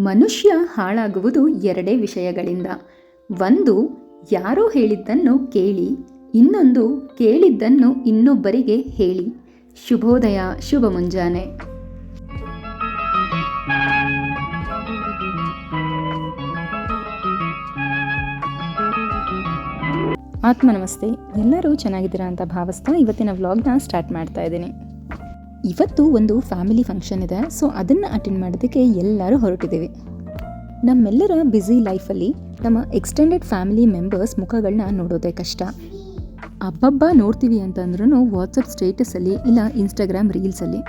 ಮನುಷ್ಯ ಹಾಳಾಗುವುದು ಎರಡೇ ವಿಷಯಗಳಿಂದ. ಒಂದು, ಯಾರೋ ಹೇಳಿದ್ದನ್ನು ಕೇಳಿ, ಇನ್ನೊಂದು, ಕೇಳಿದ್ದನ್ನು ಇನ್ನೊಬ್ಬರಿಗೆ ಹೇಳಿ. ಶುಭೋದಯ, ಶುಭ ಮುಂಜಾನೆ. ಆತ್ಮನಮಸ್ತೆ. ಎಲ್ಲರೂ ಚೆನ್ನಾಗಿದ್ದೀರಾ ಅಂತ ಭಾವಿಸ್ತಾ ಇವತ್ತಿನ ವ್ಲಾಗ್ನ ಸ್ಟಾರ್ಟ್ ಮಾಡ್ತಾ ಇದ್ದೀನಿ. ಇವತ್ತು ಒಂದು ಫ್ಯಾಮಿಲಿ ಫಂಕ್ಷನ್ ಇದೆ, ಸೊ ಅದನ್ನು ಅಟೆಂಡ್ ಮಾಡೋದಕ್ಕೆ ಎಲ್ಲರೂ ಹೊರಟಿದ್ದೀವಿ. ನಮ್ಮೆಲ್ಲರ ಬ್ಯುಸಿ ಲೈಫಲ್ಲಿ ನಮ್ಮ ಎಕ್ಸ್ಟೆಂಡೆಡ್ ಫ್ಯಾಮಿಲಿ ಮೆಂಬರ್ಸ್ ಮುಖಗಳನ್ನ ನೋಡೋದೇ ಕಷ್ಟ. ಅಬ್ಬಬ್ಬ ನೋಡ್ತೀವಿ ಅಂತಂದ್ರೂ ವಾಟ್ಸಪ್ ಸ್ಟೇಟಸಲ್ಲಿ ಇಲ್ಲ ಇನ್ಸ್ಟಾಗ್ರಾಮ್ ರೀಲ್ಸಲ್ಲಿ.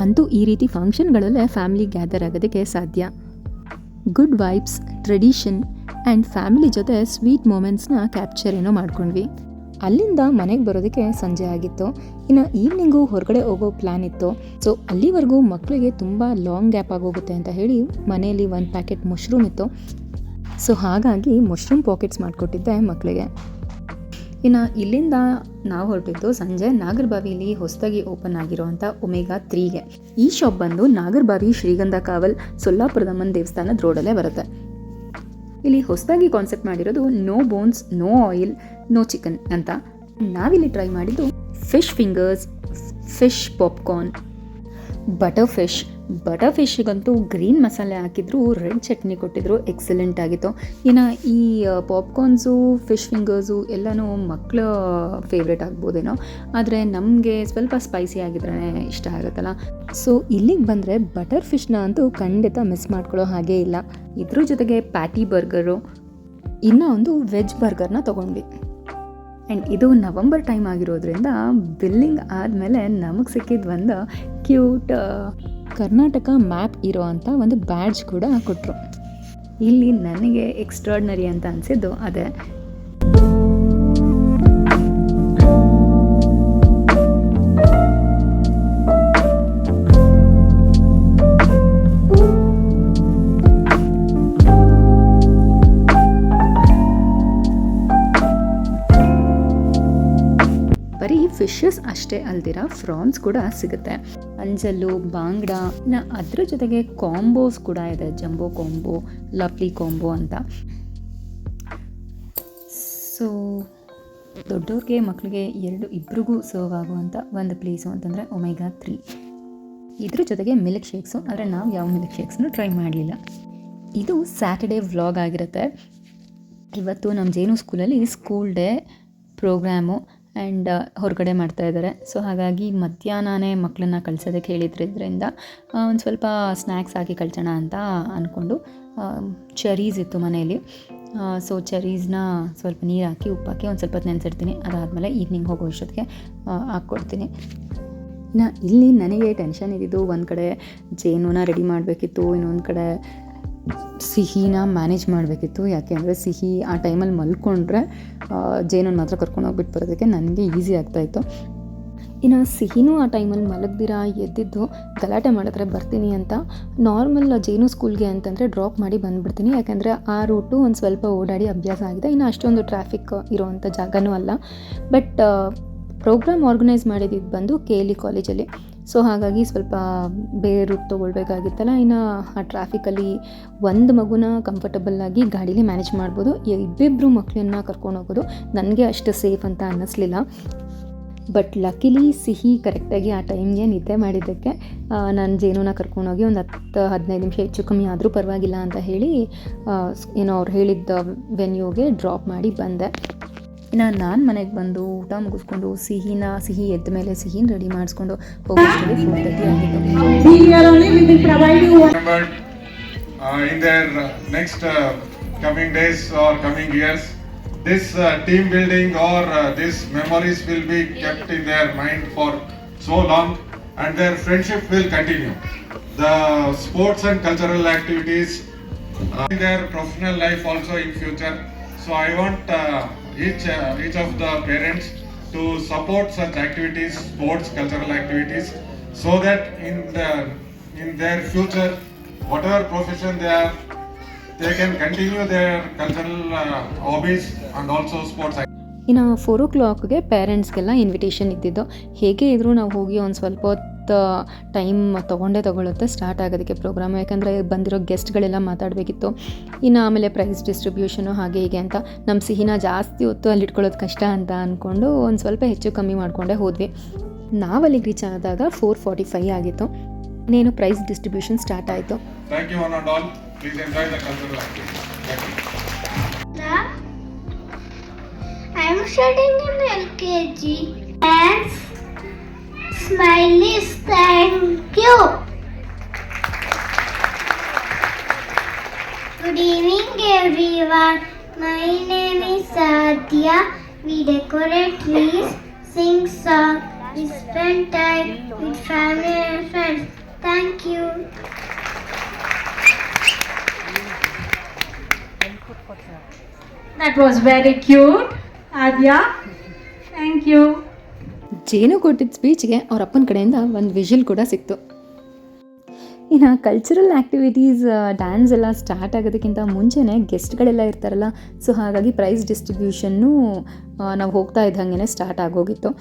ಅಂತೂ ಈ ರೀತಿ ಫಂಕ್ಷನ್ಗಳಲ್ಲೇ ಫ್ಯಾಮಿಲಿ ಗ್ಯಾದರ್ ಆಗೋದಕ್ಕೆ ಸಾಧ್ಯ. Good vibes, tradition and family ಜೊತೆ ಸ್ವೀಟ್ ಮೂಮೆಂಟ್ಸ್ನ ಕ್ಯಾಪ್ಚರ್ ಏನೋ ಮಾಡ್ಕೊಂಡ್ವಿ. ಅಲ್ಲಿಂದ ಮನೆಗೆ ಬರೋದಕ್ಕೆ ಸಂಜೆ ಆಗಿತ್ತು. ಇನ್ನು ಈವ್ನಿಂಗು ಹೊರಗಡೆ ಹೋಗೋ ಪ್ಲ್ಯಾನ್ ಇತ್ತು. ಸೊ ಅಲ್ಲಿವರೆಗೂ ಮಕ್ಕಳಿಗೆ ತುಂಬ ಲಾಂಗ್ ಗ್ಯಾಪ್ ಆಗೋಗುತ್ತೆ ಅಂತ ಹೇಳಿ ಮನೆಯಲ್ಲಿ ಒಂದು ಪ್ಯಾಕೆಟ್ ಮಶ್ರೂಮ್ ಇತ್ತು. ಸೊ ಹಾಗಾಗಿ ಮಶ್ರೂಮ್ ಪಾಕೆಟ್ಸ್ ಮಾಡಿಕೊಟ್ಟಿದ್ದೆ ಮಕ್ಕಳಿಗೆ. ಇನ್ನು ಇಲ್ಲಿಂದ ನಾವು ಹೊರಟಿದ್ದು ಸಂಜೆ ನಾಗರಬಾವಿಲಿ ಹೊಸದಾಗಿ ಓಪನ್ ಆಗಿರೋವಂಥ ಒಮೆಗಾ 3ಗೆ. ಈ ಶಾಪ್ ಬಂದು ನಾಗರಬಾವಿ ಶ್ರೀಗಂಧ ಕಾವಲ್ ಸೊಲ್ಲಾಪುರದಮ್ಮನ ದೇವಸ್ಥಾನದ ರೋಡಲ್ಲೇ ಬರುತ್ತೆ. ಇಲ್ಲಿ ಹೊಸದಾಗಿ ಕಾನ್ಸೆಪ್ಟ್ ಮಾಡಿರೋದು no bones, no oil, no chicken ಅಂತ. ನಾವಿಲ್ಲಿ ಟ್ರೈ ಮಾಡಿದ್ದು fish fingers, fish popcorn, butter ಫಿಶ್ಗಂತೂ ಗ್ರೀನ್ ಮಸಾಲೆ ಹಾಕಿದ್ರು, ರೆಡ್ ಚಟ್ನಿ ಕೊಟ್ಟಿದ್ರು, ಎಕ್ಸಲೆಂಟ್ ಆಗಿತ್ತು. ಇನ್ನು ಈ ಪಾಪ್ಕಾರ್ನ್ಸು, ಫಿಶ್ ಫಿಂಗರ್ಸು ಎಲ್ಲನೂ ಮಕ್ಕಳ ಫೇವ್ರೇಟ್ ಆಗ್ಬೋದೇನೋ, ಆದರೆ ನಮಗೆ ಸ್ವಲ್ಪ ಸ್ಪೈಸಿ ಆಗಿದ್ರೆ ಇಷ್ಟ ಆಗುತ್ತಲ್ಲ. ಸೊ ಇಲ್ಲಿಗೆ ಬಂದರೆ ಬಟರ್ ಫಿಶ್ನ ಅಂತೂ ಖಂಡಿತ ಮಿಸ್ ಮಾಡ್ಕೊಳ್ಳೋ ಹಾಗೇ ಇಲ್ಲ. ಇದ್ರ ಜೊತೆಗೆ ಪ್ಯಾಟಿ ಬರ್ಗರು, ಇನ್ನೂ ಒಂದು ವೆಜ್ ಬರ್ಗರ್ನ ತೊಗೊಂಡ್ವಿ. ಆ್ಯಂಡ್ ಇದು ನವಂಬರ್ ಟೈಮ್ ಆಗಿರೋದ್ರಿಂದ ಬಿಲ್ಲಿಂಗ್ ಆದಮೇಲೆ ನಮಗೆ ಸಿಕ್ಕಿದ್ದು ಒಂದು ಕ್ಯೂಟ್ ಕರ್ನಾಟಕ ಮ್ಯಾಪ್ ಇರೋ ಅಂಥ ಒಂದು ಬ್ಯಾಡ್ಜ್ ಕೂಡ ಕೊಟ್ಟರು. ಇಲ್ಲಿ ನನಗೆ ಎಕ್ಸ್ಟ್ರಾರ್ಡ್ನರಿ ಅಂತ ಅನಿಸಿದ್ದು ಅದೇ. ಬರೀ ಫಿಶಸ್ ಅಷ್ಟೇ ಅಲ್ದಿರ ಫ್ರಾನ್ಸ್ ಕೂಡ ಸಿಗುತ್ತೆ. ಅಂಜಲ್ಲು, ಬಾಂಗ್ಡ, ಅದ್ರ ಜೊತೆಗೆ ಕಾಂಬೋಸ್ ಕೂಡ ಇದೆ. ಜಂಬೋ ಕಾಂಬೋ, ಲಪ್ಲಿ ಕಾಂಬೋ ಅಂತ. ಸೊ ದೊಡ್ಡವ್ರಿಗೆ ಮಕ್ಕಳಿಗೆ ಇಬ್ಬರಿಗೂ ಸರ್ವ್ ಆಗುವಂಥ ಒಂದು ಪ್ಲೇಸು ಅಂತಂದರೆ ಒಮೆಗಾ 3. ಇದ್ರ ಜೊತೆಗೆ ಮಿಲ್ಕ್ ಶೇಕ್ಸು, ಆದರೆ ನಾವು ಯಾವ ಮಿಲ್ಕ್ ಶೇಕ್ಸ್ನೂ ಟ್ರೈ ಮಾಡಲಿಲ್ಲ. ಇದು ಸ್ಯಾಟರ್ಡೇ ವ್ಲಾಗ್ ಆಗಿರುತ್ತೆ. ಇವತ್ತು ನಮ್ಮ ಜೇನು ಸ್ಕೂಲಲ್ಲಿ ಸ್ಕೂಲ್ ಡೇ ಪ್ರೋಗ್ರಾಮು ಆ್ಯಂಡ್ ಹೊರಗಡೆ ಮಾಡ್ತಾಯಿದ್ದಾರೆ. ಸೊ ಹಾಗಾಗಿ ಮಧ್ಯಾಹ್ನನೇ ಮಕ್ಕಳನ್ನ ಕಳ್ಸೋದಕ್ಕೆ ಹೇಳಿದ್ರಿಂದ ಒಂದು ಸ್ವಲ್ಪ ಸ್ನ್ಯಾಕ್ಸ್ ಹಾಕಿ ಕಳ್ಸೋಣ ಅಂತ ಅಂದ್ಕೊಂಡು ಚೆರೀಸ್ ಇತ್ತು ಮನೆಯಲ್ಲಿ. ಸೊ ಚೆರೀಸ್ನ ಸ್ವಲ್ಪ ನೀರು ಹಾಕಿ ಉಪ್ಪು ಹಾಕಿ ಒಂದು ಸ್ವಲ್ಪ ನೆನೆಸಿಡ್ತೀನಿ. ಅದಾದಮೇಲೆ ಈವ್ನಿಂಗ್ ಹೋಗೋ ಅಷ್ಟೊತ್ತಿಗೆ ಹಾಕ್ಕೊಡ್ತೀನಿ. ಇನ್ನು ಇಲ್ಲಿ ನನಗೆ ಟೆನ್ಷನ್ ಇದ್ದಿದ್ದು, ಒಂದು ಕಡೆ ಜೇನುನ ರೆಡಿ ಮಾಡಬೇಕಿತ್ತು, ಇನ್ನೊಂದು ಕಡೆ ಸಿಹಿನ ಮ್ಯಾನೇಜ್ ಮಾಡಬೇಕಿತ್ತು. ಯಾಕೆ ಅಂದರೆ ಸಿಹಿ ಆ ಟೈಮಲ್ಲಿ ಮಲ್ಕೊಂಡ್ರೆ ಜೇನನ್ನು ಮಾತ್ರ ಕರ್ಕೊಂಡೋಗ್ಬಿಟ್ಟು ಬರೋದಕ್ಕೆ ನನಗೆ ಈಸಿ ಆಗ್ತಾಯಿತ್ತು. ಇನ್ನು ಸಿಹಿನೂ ಆ ಟೈಮಲ್ಲಿ ಮಲಗ್ದಿರ ಎದ್ದಿದ್ದು ಗಲಾಟೆ ಮಾಡಿದ್ರೆ ಬರ್ತೀನಿ ಅಂತ ನಾರ್ಮಲ್ ಜೇನು ಸ್ಕೂಲ್ಗೆ ಅಂತಂದರೆ ಡ್ರಾಪ್ ಮಾಡಿ ಬಂದುಬಿಡ್ತೀನಿ. ಯಾಕೆಂದರೆ ಆ ರೂಟು ಒಂದು ಸ್ವಲ್ಪ ಓಡಾಡಿ ಅಭ್ಯಾಸ ಆಗಿದೆ. ಇನ್ನು ಅಷ್ಟೊಂದು ಟ್ರಾಫಿಕ್ ಇರೋವಂಥ ಜಾಗನೂ ಅಲ್ಲ. ಬಟ್ ಪ್ರೋಗ್ರಾಮ್ ಆರ್ಗನೈಸ್ ಮಾಡಿದ್ದು ಬಂದು KLE ಕಾಲೇಜಲ್ಲಿ. ಸೊ ಹಾಗಾಗಿ ಸ್ವಲ್ಪ ಬೇರೆ ರೂಟ್ ತೊಗೊಳ್ಬೇಕಾಗಿತ್ತಲ್ಲ. ಇನ್ನು ಆ ಟ್ರಾಫಿಕಲ್ಲಿ ಒಂದು ಮಗುನ ಕಂಫರ್ಟಬಲ್ಲಾಗಿ ಗಾಡೀಲಿ ಮ್ಯಾನೇಜ್ ಮಾಡ್ಬೋದು. ಇಬ್ಬಿಬ್ಬರು ಮಕ್ಕಳನ್ನ ಕರ್ಕೊಂಡು ಹೋಗೋದು ನನಗೆ ಅಷ್ಟು ಸೇಫ್ ಅಂತ ಅನ್ನಿಸ್ಲಿಲ್ಲ. ಬಟ್ ಲಕ್ಕಿಲಿ ಸಿಹಿ ಕರೆಕ್ಟಾಗಿ ಆ ಟೈಮ್ಗೆ ನಿದ್ದೆ ಮಾಡಿದ್ದಕ್ಕೆ ನಾನು ಜೇನುನ ಕರ್ಕೊಂಡೋಗಿ ಒಂದು 10-15 ನಿಮಿಷ ಹೆಚ್ಚು ಕಮ್ಮಿ ಆದರೂ ಪರವಾಗಿಲ್ಲ ಅಂತ ಹೇಳಿ ಏನೋ ಅವ್ರು ಹೇಳಿದ್ದ ವೆನ್ಯೂಗೆ ಡ್ರಾಪ್ ಮಾಡಿ ಬಂದೆ. ಇನ್ನು ನಾನು ಮನೆಗೆ ಬಂದು ಊಟ ಮುಗಿಸ್ಕೊಂಡು ಸಿಹಿ ಎದ್ದ ಮೇಲೆ ಸಿಹಿನ ರೆಡಿ ಮಾಡಿಸ್ಕೊಂಡು ಹೋಗೋಷ್ಟರಲ್ಲಿ 4:30 ಆಗಿತ್ತು. In their next coming days or coming years, this team building or these memories will be kept in their mind for so long, and their friendship will continue. The sports and cultural activities in their professional life also in future. So I want each of the parents to support such activities, sports, cultural activities, so that in their future, whatever profession they are, they can continue their cultural hobbies and also sports activities. ಇನ್ನು 4 o'clockಗೆ ಪೇರೆಂಟ್ಸ್ಗೆಲ್ಲ invitation ಇದ್ದಿದ್ದು. ಹೇಗೆ ಇದ್ದರೂ ನಾವು ಹೋಗಿ ಒಂದು ಸ್ವಲ್ಪ ಹೊತ್ತು time ತೊಗೊಳುತ್ತೆ start ಆಗೋದಕ್ಕೆ ಪ್ರೋಗ್ರಾಮ್. ಯಾಕಂದರೆ ಬಂದಿರೋ ಗೆಸ್ಟ್ಗಳೆಲ್ಲ ಮಾತಾಡಬೇಕಿತ್ತು. ಇನ್ನು ಆಮೇಲೆ ಪ್ರೈಸ್ ಡಿಸ್ಟ್ರಿಬ್ಯೂಷನು ಹಾಗೆ ಹೀಗೆ ಅಂತ ನಮ್ಮ ಸಿಹಿನ ಜಾಸ್ತಿ ಹೊತ್ತು ಅಲ್ಲಿ ಇಟ್ಕೊಳ್ಳೋದು ಕಷ್ಟ ಅಂತ ಅಂದ್ಕೊಂಡು ಒಂದು ಸ್ವಲ್ಪ ಹೆಚ್ಚು ಕಮ್ಮಿ ಮಾಡಿಕೊಂಡೇ ಹೋದ್ವಿ. ನಾವಲ್ಲಿಗೆ ರೀಚ್ ಆದಾಗ 4:45 ಆಗಿತ್ತು. ಇನ್ನೇನು ಪ್ರೈಸ್ ಡಿಸ್ಟ್ರಿಬ್ಯೂಷನ್ ಸ್ಟಾರ್ಟ್ ಆಯಿತು. Thank you one and all. Please enjoy the cultural activity. Thank you. I'm studying in LKG. And Smileys, thank you. Good evening, everyone. My name is Sadhya. We decorate trees, sing songs, we spend time with family and friends. Thank you. That was very cute, Adya. Thank you. ಜೇನು ಕೊಟ್ಟಿದ್ದ ಸ್ಪೀಚ್ಗೆ ಅವ್ರ ಅಪ್ಪನ ಕಡೆಯಿಂದ ಒಂದು whistle ಕೂಡ ಸಿಕ್ತು. ಇನ್ನು cultural activities dance ಎಲ್ಲ ಸ್ಟಾರ್ಟ್ ಆಗೋದಕ್ಕಿಂತ ಮುಂಚೆನೇ ಗೆಸ್ಟ್ಗಳೆಲ್ಲ ಇರ್ತಾರಲ್ಲ, ಸೊ ಹಾಗಾಗಿ ಪ್ರೈಸ್ ಡಿಸ್ಟ್ರಿಬ್ಯೂಷನ್ನು ನಾವು ಹೋಗ್ತಾ ಇದ್ದಂಗೆ ಸ್ಟಾರ್ಟ್ ಆಗೋಗಿತ್ತು.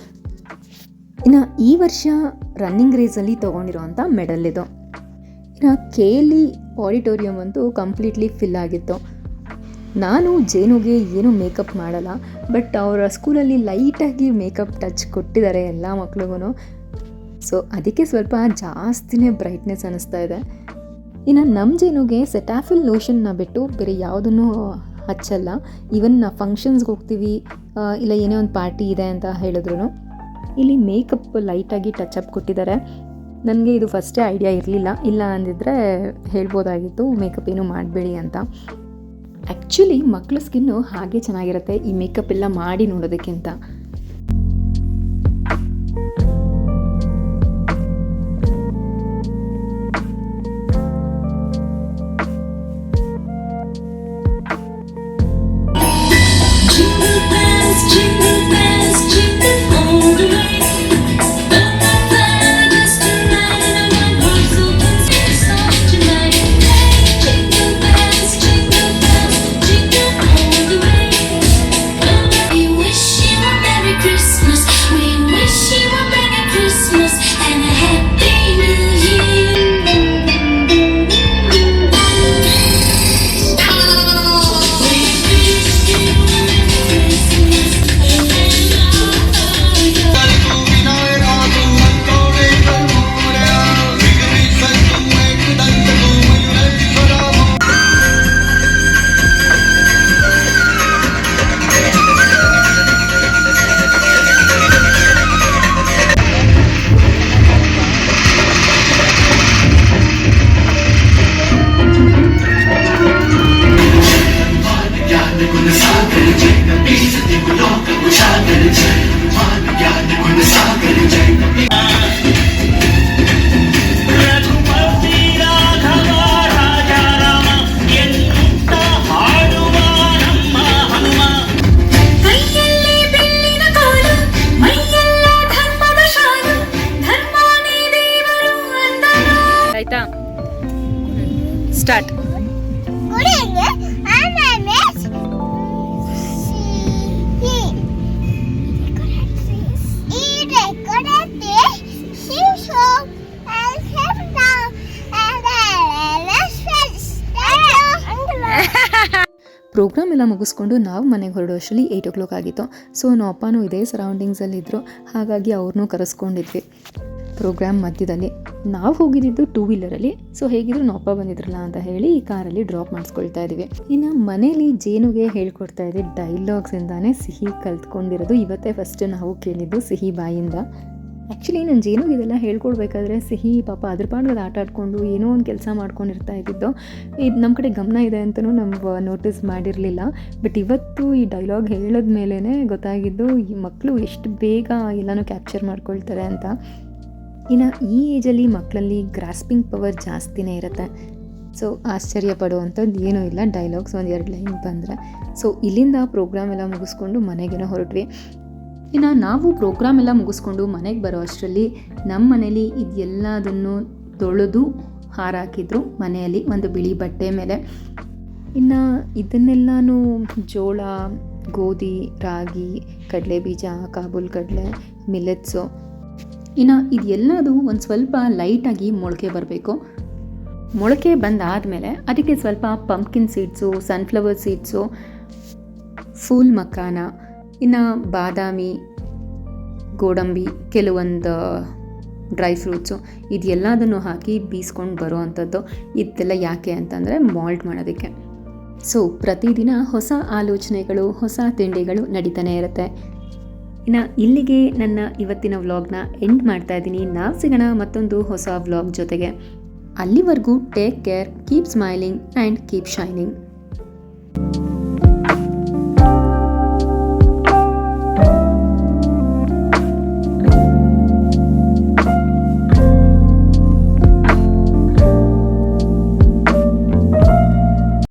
ಇನ್ನು ಈ ವರ್ಷ ರನ್ನಿಂಗ್ ರೇಸಲ್ಲಿ ತೊಗೊಂಡಿರೋವಂಥ ಮೆಡಲ್ ಇದು. ಇನ್ನು KLE ಆಡಿಟೋರಿಯಂ ಅಂತೂ ಕಂಪ್ಲೀಟ್ಲಿ ಫಿಲ್ ಆಗಿತ್ತು. ನಾನು ಜೇನುಗೆ ಏನೂ ಮೇಕಪ್ ಮಾಡಲ್ಲ, ಬಟ್ ಅವರ ಸ್ಕೂಲಲ್ಲಿ ಲೈಟಾಗಿ ಮೇಕಪ್ ಟಚ್ ಕೊಟ್ಟಿದ್ದಾರೆ ಎಲ್ಲ ಮಕ್ಳಿಗೂ. ಸೊ ಅದಕ್ಕೆ ಸ್ವಲ್ಪ ಜಾಸ್ತಿನೇ ಬ್ರೈಟ್ನೆಸ್ ಅನ್ನಿಸ್ತಾ ಇದೆ. ಇನ್ನು ನಮ್ಮ ಜೇನುಗೆ ಸೆಟಾಫಿಲ್ ಲೋಷನ್ನ ಬಿಟ್ಟು ಬೇರೆ ಯಾವುದನ್ನು ಹಚ್ಚಲ್ಲ. ಈವನ್ ಫಂಕ್ಷನ್ಸ್ಗೆ ಹೋಗ್ತೀವಿ, ಇಲ್ಲ ಏನೇ ಒಂದು ಪಾರ್ಟಿ ಇದೆ ಅಂತ ಹೇಳಿದ್ರು ಇಲ್ಲಿ ಮೇಕಪ್ ಲೈಟಾಗಿ ಟಚಪ್ ಕೊಟ್ಟಿದ್ದಾರೆ. ನನಗೆ ಇದು ಫಸ್ಟೇ ಐಡಿಯಾ ಇರಲಿಲ್ಲ, ಇಲ್ಲ ಅಂದಿದ್ರೆ ಹೇಳ್ಬೋದಾಗಿತ್ತು ಮೇಕಪ್ ಏನೂ ಮಾಡಬೇಡಿ ಅಂತ. ಆ್ಯಕ್ಚುಲಿ ಮಕ್ಕಳ ಸ್ಕಿನ್ನು ಹಾಗೆ ಚೆನ್ನಾಗಿರುತ್ತೆ ಈ ಮೇಕಪ್ ಎಲ್ಲ ಮಾಡಿ ನೋಡೋದಕ್ಕಿಂತ. ಆಯ್ತಾ, start. Good evening. My name is programme ಎಲ್ಲ ಮುಗಿಸ್ಕೊಂಡು ನಾವು ಮನೆಗೆ ಹೊರಡೋ ಅಷ್ಟರಲ್ಲಿ 8 o'clock ಆಗಿತ್ತು. ಸೊ ನಮ್ಮ ಅಪ್ಪನೂ ಇದೇ ಸರೌಂಡಿಂಗ್ಸಲ್ಲಿದ್ದರು, ಹಾಗಾಗಿ ಅವ್ರನ್ನೂ ಕರೆಸ್ಕೊಂಡಿದ್ವಿ. ಪ್ರೋಗ್ರಾಮ್ ಮಧ್ಯದಲ್ಲಿ ನಾವು ಹೋಗಿದ್ದು 2 ವೀಲರಲ್ಲಿ. ಸೊ ಹೇಗಿದ್ರು ನಮ್ಮ ಅಪ್ಪ ಬಂದಿದ್ರಲ್ಲ ಅಂತ ಹೇಳಿ ಈ ಕಾರಲ್ಲಿ ಡ್ರಾಪ್ ಮಾಡಿಸ್ಕೊಳ್ತಾ ಇದ್ದೀವಿ. ಇನ್ನು ಮನೇಲಿ ಜೇನುಗೆ ಹೇಳ್ಕೊಡ್ತಾ ಇದ್ದೆ ಡೈಲಾಗ್ಸಿಂದಾನೇ ಸಿಹಿ ಕಲ್ತ್ಕೊಂಡಿರೋದು. ಇವತ್ತೇ ಫಸ್ಟ್ ನಾವು ಕೇಳಿದ್ದು ಸಿಹಿ ಬಾಯಿಂದ. ಆ್ಯಕ್ಚುಲಿ ನಾನು ಜೇನುಗೆ ಇದೆಲ್ಲ ಹೇಳ್ಕೊಡ್ಬೇಕಾದ್ರೆ ಸಿಹಿ ಪಾಪ ಅದ್ರ ಪಾಡ್ಗೆ ಆಟ ಆಡ್ಕೊಂಡು ಏನೋ ಒಂದು ಕೆಲಸ ಮಾಡ್ಕೊಂಡಿರ್ತಾ ಇದ್ದಿದ್ದು. ಇದು ನಮ್ಮ ಕಡೆ ಗಮನ ಇದೆ ಅಂತಲೂ ನಾವು ನೋಟಿಸ್ ಮಾಡಿರಲಿಲ್ಲ. ಬಟ್ ಇವತ್ತು ಈ ಡೈಲಾಗ್ ಹೇಳಿದ ಮೇಲೇ ಗೊತ್ತಾಗಿದ್ದು ಈ ಮಕ್ಕಳು ಎಷ್ಟು ಬೇಗ ಎಲ್ಲನೂ ಕ್ಯಾಪ್ಚರ್ ಮಾಡ್ಕೊಳ್ತಾರೆ ಅಂತ. ಇನ್ನು ಈ ಏಜಲ್ಲಿ ಮಕ್ಕಳಲ್ಲಿ ಗ್ರಾಸ್ಪಿಂಗ್ ಪವರ್ ಜಾಸ್ತಿನೇ ಇರುತ್ತೆ. ಸೊ ಆಶ್ಚರ್ಯ ಪಡುವಂಥದ್ದು ಏನೂ ಇಲ್ಲ, ಡೈಲಾಗ್ಸ್ 1-2 ಲೈನ್ ಬಂದರೆ. ಸೊ ಇಲ್ಲಿಂದ ಪ್ರೋಗ್ರಾಮ್ ಎಲ್ಲ ಮುಗಿಸ್ಕೊಂಡು ಮನೆಗೇನೋ ಹೊರಟ್ವಿ. ಇನ್ನು ನಾವು ಪ್ರೋಗ್ರಾಮ್ ಎಲ್ಲ ಮುಗಿಸ್ಕೊಂಡು ಮನೆಗೆ ಬರೋ ಅಷ್ಟರಲ್ಲಿ ನಮ್ಮ ಮನೇಲಿ ಇದೆಲ್ಲದನ್ನು ತೊಳೆದು ಹಾರಾಕಿದ್ರು ಮನೆಯಲ್ಲಿ ಒಂದು ಬಿಳಿ ಬಟ್ಟೆ ಮೇಲೆ. ಇನ್ನು ಇದನ್ನೆಲ್ಲನೂ ಜೋಳ, ಗೋಧಿ, ರಾಗಿ, ಕಡಲೆ ಬೀಜ, ಕಾಬೂಲ್ ಕಡಲೆ, ಮಿಲೆಟ್ಸು ಇನ್ನು ಇದೆಲ್ಲದು ಒಂದು ಸ್ವಲ್ಪ ಲೈಟಾಗಿ ಮೊಳಕೆ ಬರಬೇಕು. ಮೊಳಕೆ ಬಂದಾದಮೇಲೆ ಅದಕ್ಕೆ ಸ್ವಲ್ಪ pumpkin seeds, sunflower seeds, phool makhana, ಇನ್ನು ಬಾದಾಮಿ, ಗೋಡಂಬಿ, ಕೆಲವೊಂದು ಡ್ರೈ ಫ್ರೂಟ್ಸು ಇದೆಲ್ಲದನ್ನು ಹಾಕಿ ಬೀಸ್ಕೊಂಡು ಬರೋ ಅಂಥದ್ದು. ಇದೆಲ್ಲ ಯಾಕೆ ಅಂತಂದರೆ ಮಾಲ್ಟ್ ಮಾಡೋದಕ್ಕೆ. ಸೊ ಪ್ರತಿದಿನ ಹೊಸ ಆಲೋಚನೆಗಳು, ಹೊಸ ತಿಂಡಿಗಳು ನಡೀತಾನೆ ಇರುತ್ತೆ. ಇನ್ನು ಇಲ್ಲಿಗೆ ನನ್ನ ಇವತ್ತಿನ ವ್ಲಾಗ್ನ ಎಂಡ್ ಮಾಡ್ತಾ ಇದ್ದೀನಿ. ನಾವು ಸಿಗೋಣ ಮತ್ತೊಂದು ಹೊಸ ವ್ಲಾಗ್ ಜೊತೆಗೆ. ಅಲ್ಲಿವರೆಗೂ take care, keep smiling and keep shining.